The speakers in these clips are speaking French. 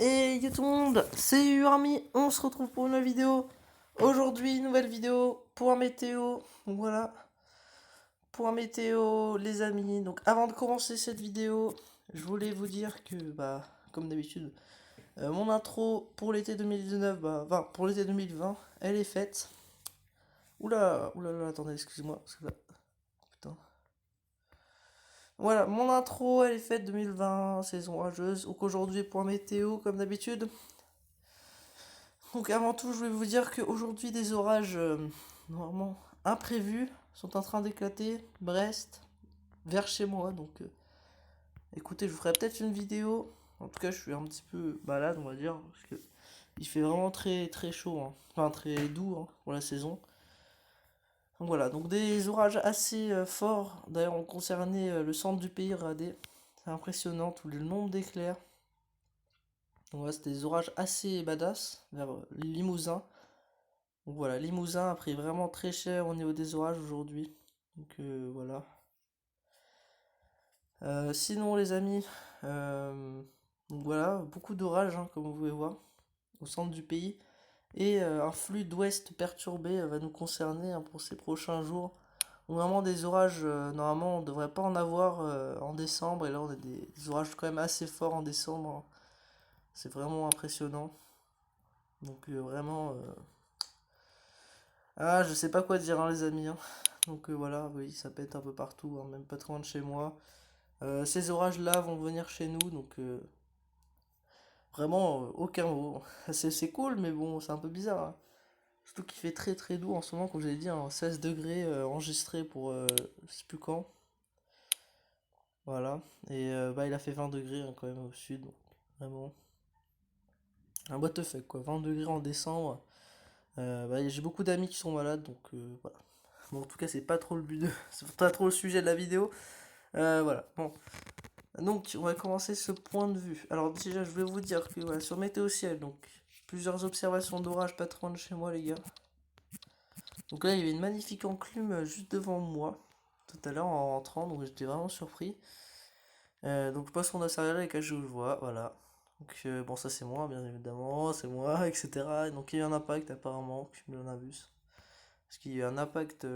Et yo tout le monde, c'est Urami, on se retrouve pour une nouvelle vidéo. Aujourd'hui, nouvelle vidéo pour un météo. Donc voilà, pour un météo les amis. Donc avant de commencer cette vidéo, je voulais vous dire que, comme d'habitude, mon intro pour l'été 2019, enfin pour l'été 2020, elle est faite. Oula, oula, oula, attendez, excusez-moi, parce que là, putain. Voilà, mon intro, elle est faite 2020, saison orageuse. Donc aujourd'hui, pour un météo, comme d'habitude. Donc avant tout, je voulais vous dire qu'aujourd'hui, des orages normalement imprévus sont en train d'éclater. Brest, vers chez moi. Donc écoutez, je vous ferai peut-être une vidéo. En tout cas, je suis un petit peu malade, on va dire. Parce que il fait vraiment très très chaud. Hein. Enfin, très doux hein, pour la saison. Donc voilà, donc des orages assez forts. D'ailleurs, ont concerné le centre du pays, regardez. C'est impressionnant, tout le nombre d'éclairs. Donc voilà, c'était des orages assez badass vers Limousin. Donc voilà, Limousin a pris vraiment très cher au niveau des orages aujourd'hui. Donc voilà. Sinon les amis, donc voilà, beaucoup d'orages hein, comme vous pouvez voir au centre du pays. Et un flux d'ouest perturbé va nous concerner hein, pour ces prochains jours. Donc vraiment des orages, normalement on ne devrait pas en avoir en décembre. Et là on a des orages quand même assez forts en décembre. Hein. C'est vraiment impressionnant. Donc vraiment... Ah, je sais pas quoi dire hein, les amis. Hein. Donc voilà, oui, ça pète un peu partout, hein, même pas trop loin de chez moi. Ces orages-là vont venir chez nous, donc vraiment aucun mot. C'est cool, mais bon, c'est un peu bizarre. Hein. Surtout qu'il fait très très doux en ce moment, comme je l'ai dit, hein, 16 degrés enregistré pour je sais plus quand. Voilà. Et il a fait 20 degrés hein, quand même au sud, donc vraiment. Un what the fuck quoi, 20 degrés en décembre. J'ai beaucoup d'amis qui sont malades, donc voilà. Bon, en tout cas, c'est pas trop le but de. C'est pas trop le sujet de la vidéo. Voilà. Bon. Donc, on va commencer ce point de vue. Alors, déjà, je voulais vous dire que voilà, sur Météo Ciel, donc plusieurs observations d'orage pas trop loin de chez moi, les gars. Donc là, il y avait une magnifique enclume juste devant moi, tout à l'heure en rentrant, donc j'étais vraiment surpris. Donc, je passe mon céréales avec je le vois, voilà. Donc, bon, ça c'est moi, bien évidemment, c'est moi, etc. Et donc, il y a eu un impact apparemment, cumulonimbus. Parce qu'il y a eu un impact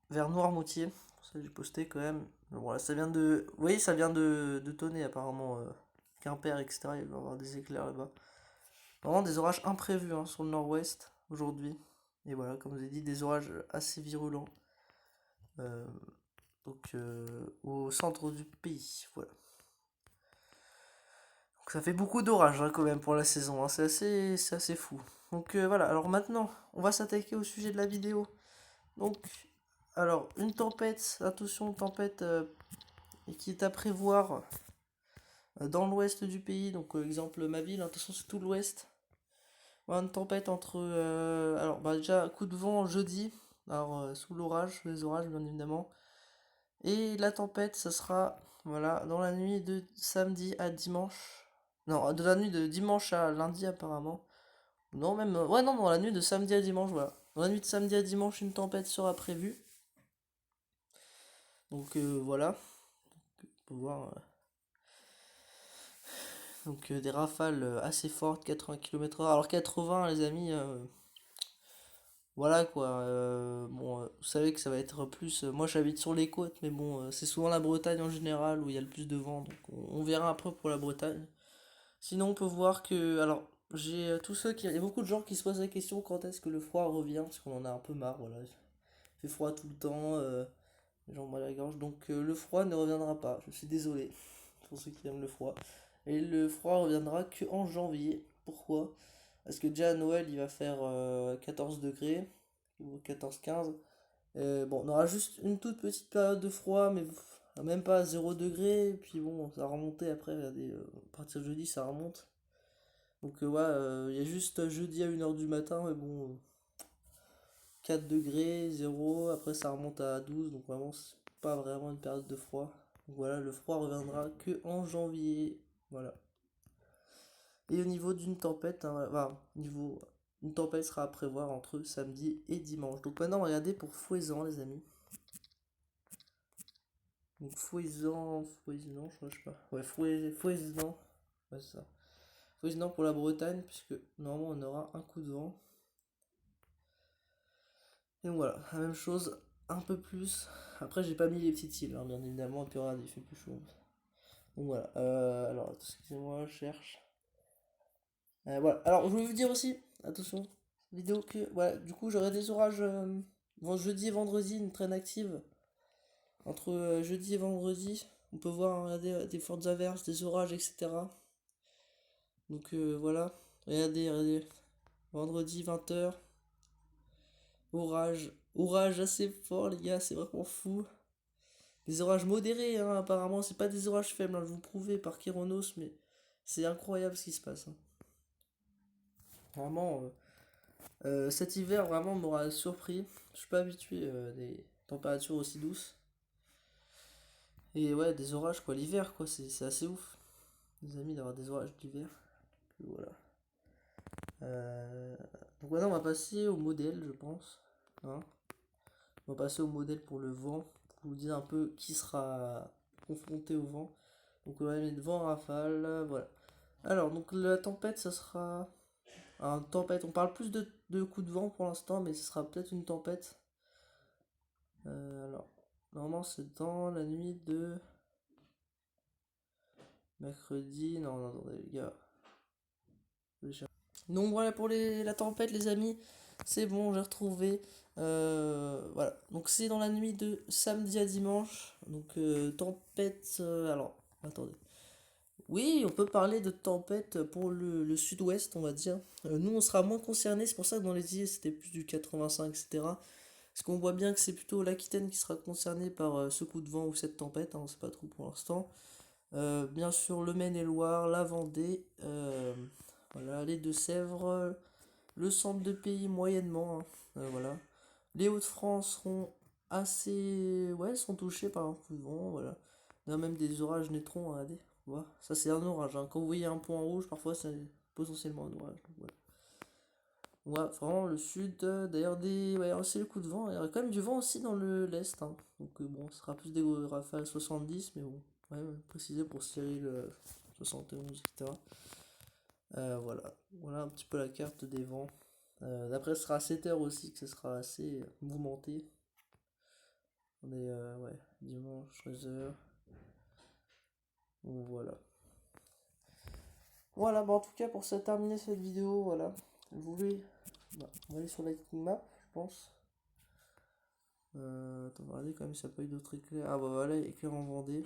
vers Noirmoutier, pour ça que j'ai posté quand même. Donc, voilà, ça vient de. Vous voyez, ça vient de tonner apparemment. Quimper, etc. Il va y avoir des éclairs là-bas. Vraiment des orages imprévus hein, sur le nord-ouest aujourd'hui. Et voilà, comme je vous ai dit, des orages assez virulents. euh, au centre du pays. Voilà. Donc ça fait beaucoup d'orages hein, quand même pour la saison. Hein, c'est assez fou. Donc voilà, alors maintenant, on va s'attaquer au sujet de la vidéo. Donc, alors, une tempête, attention, tempête qui est à prévoir dans l'ouest du pays. Donc, exemple, ma ville, attention, c'est tout l'ouest. Voilà, une tempête entre. Alors, déjà, coup de vent jeudi. Alors, sous l'orage, les orages, bien évidemment. Et la tempête, ça sera, voilà, dans la nuit de samedi à dimanche. Non, de la nuit de dimanche à lundi, apparemment. Non, même. Ouais, non, dans la nuit de samedi à dimanche, voilà. Dans la nuit de samedi à dimanche, une tempête sera prévue. Donc, voilà. On peut voir. Donc, des rafales assez fortes, 80 km/h. Alors, 80, les amis. Voilà quoi, bon, vous savez que ça va être plus. Moi j'habite sur les côtes, mais bon, c'est souvent la Bretagne en général où il y a le plus de vent, donc on verra après pour la Bretagne. Sinon, on peut voir que. Alors, j'ai tous ceux qui. Il y a beaucoup de gens qui se posent la question quand est-ce que le froid revient, parce qu'on en a un peu marre, voilà. Il fait froid tout le temps, les gens ont mal à la gorge, donc le froid ne reviendra pas, je suis désolé pour ceux qui aiment le froid. Et le froid reviendra que en janvier. Pourquoi? Parce que déjà à Noël il va faire 14 degrés, ou 14-15. Bon, on aura juste une toute petite période de froid, mais même pas à 0 degré. Et puis bon, ça va remonter après, regardez, à partir de jeudi ça remonte. Donc ouais, il y a juste jeudi à 1 heure du matin, mais bon, 4 degrés, 0, après ça remonte à 12, donc vraiment c'est pas vraiment une période de froid. Donc voilà, le froid reviendra que en janvier. Voilà. Et au niveau d'une tempête, hein, une tempête sera à prévoir entre samedi et dimanche. Donc maintenant, regardez pour Fouesant, les amis. Donc Fouesant, je sais pas. Ouais, Fouesant, ouais, c'est ça. Sinon pour la Bretagne, puisque normalement on aura un coup de vent. Et donc voilà, la même chose, un peu plus. Après, j'ai pas mis les petites îles, hein, bien évidemment, et puis regarde, il fait plus chaud. Donc voilà, alors, excusez-moi, je cherche. Voilà, alors je voulais vous dire aussi, attention, vidéo que, voilà, du coup, j'aurai des orages jeudi et vendredi, une traîne active. Entre jeudi et vendredi, on peut voir, hein, regardez, des fortes averses, des orages, etc. Donc voilà, regardez, vendredi 20 h, orage assez fort, les gars, c'est vraiment fou. Des orages modérés, hein, apparemment, c'est pas des orages faibles, hein, je vous prouver par Kéronos, mais c'est incroyable ce qui se passe, hein. Vraiment, cet hiver vraiment m'aura surpris. Je suis pas habitué à des températures aussi douces. Et ouais, des orages quoi, l'hiver quoi, c'est assez ouf. Les amis, d'avoir des orages d'hiver. Voilà. Euh, Donc maintenant, on va passer au modèle, je pense, hein. On va passer au modèle pour le vent, pour vous dire un peu qui sera confronté au vent. Donc on va mettre vent rafale, voilà. Alors, donc la tempête, ça sera... Alors, tempête, on parle plus de coups de vent pour l'instant, mais ce sera peut-être une tempête. Alors, normalement c'est dans la nuit de mercredi. Non, non, attendez les gars. Donc voilà pour la tempête les amis. C'est bon, j'ai retrouvé. Voilà. Donc c'est dans la nuit de samedi à dimanche. Donc tempête. Alors, attendez. Oui, on peut parler de tempête pour le sud-ouest, on va dire. Nous, on sera moins concernés, c'est pour ça que dans les îles, c'était plus du 85, etc. Parce qu'on voit bien que c'est plutôt l'Aquitaine qui sera concernée par ce coup de vent ou cette tempête, hein, on sait pas trop pour l'instant. Bien sûr, le Maine-et-Loire, la Vendée, voilà, les Deux-Sèvres, le centre de pays moyennement, hein, voilà. Les Hauts-de-France seront assez, ouais, sont touchés par un coup de vent, voilà. Il y a même des orages naîtront, regardez, voilà. Ça c'est un orage, hein. Quand vous voyez un point rouge, parfois c'est potentiellement un orage. Donc, voilà. Ouais, vraiment le sud, d'ailleurs ouais, c'est le coup de vent. Il y aura quand même du vent aussi dans l'est, hein. Donc bon, ce sera plus des rafales 70, mais bon, ouais, précisé pour Cyril 71, etc. Voilà, voilà un petit peu la carte des vents. D'après, ce sera à 7 heures aussi que ce sera assez mouvementé. On est, ouais, dimanche 13 h. Donc voilà. Voilà, bah en tout cas, pour ça terminer cette vidéo, voilà. Vous voulez, bah, on va aller sur la map, je pense. Attends, regardez quand même s'il n'y a pas eu d'autres éclairs. Ah bah voilà, éclair en Vendée,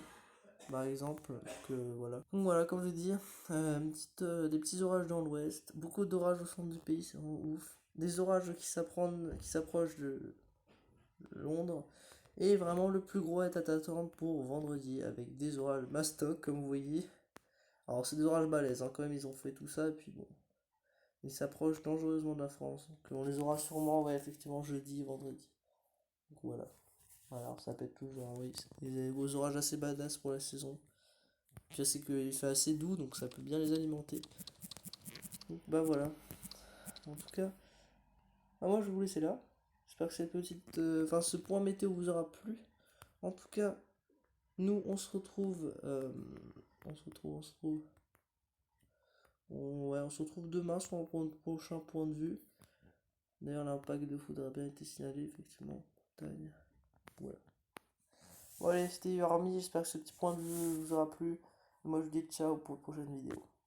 par exemple. Que voilà. Donc voilà, comme je dis, des petits orages dans l'ouest, beaucoup d'orages au centre du pays, c'est vraiment ouf. Des orages qui s'approchent de Londres. Et vraiment le plus gros est à t'attendre pour vendredi avec des orages mastoc comme vous voyez. Alors c'est des orages balèzes, hein, quand même ils ont fait tout ça et puis bon. Ils s'approchent dangereusement de la France. Donc on les aura sûrement, ouais, effectivement jeudi, vendredi. Donc voilà. Voilà, alors ça pète toujours, hein, oui. C'est des gros orages assez badass pour la saison. Je sais qu'il fait assez doux, donc ça peut bien les alimenter. Donc bah voilà. En tout cas, moi je vais vous laisser là. J'espère que cette petite, enfin ce point météo vous aura plu. En tout cas, nous on se retrouve, on se retrouve. Ouais, on se retrouve demain sur un prochain point de vue. D'ailleurs, l'impact de foudre a bien été signalé, effectivement. Bretagne. Voilà. Bon, allez, c'était Yormi. J'espère que ce petit point de vue vous aura plu. Moi, je vous dis ciao pour la prochaine vidéo.